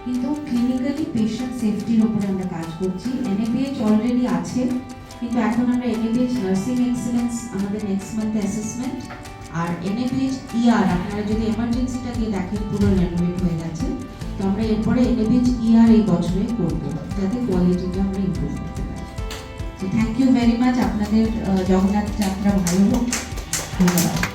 কিন্তু clinically patient সেফটির ওপরে আমরা কাজ করছি। এনএবিএইচ অলরেডি আছে, কিন্তু এখন আমরা এনএবিএইচ নার্সিং এক্সেলেন্স আমাদের নেক্সট মান্থে অ্যাসেসমেন্ট, আর এনএবিএইচ ইআর আপনারা যদি এমার্জেন্সিটা গিয়ে দেখেন পুরো রেনোভেট হয়ে গেছে। তো আমরা এরপরে এনএবিএইচ ইআর এই বছরে করবো, যাতে কোয়ালিটিটা আমরা ইমপ্রুভ করতে পারি। তো থ্যাংক ইউ ভেরি মাচ, আপনাদের জগন্নাথ যাত্রা ভালো হোক, ধন্যবাদ।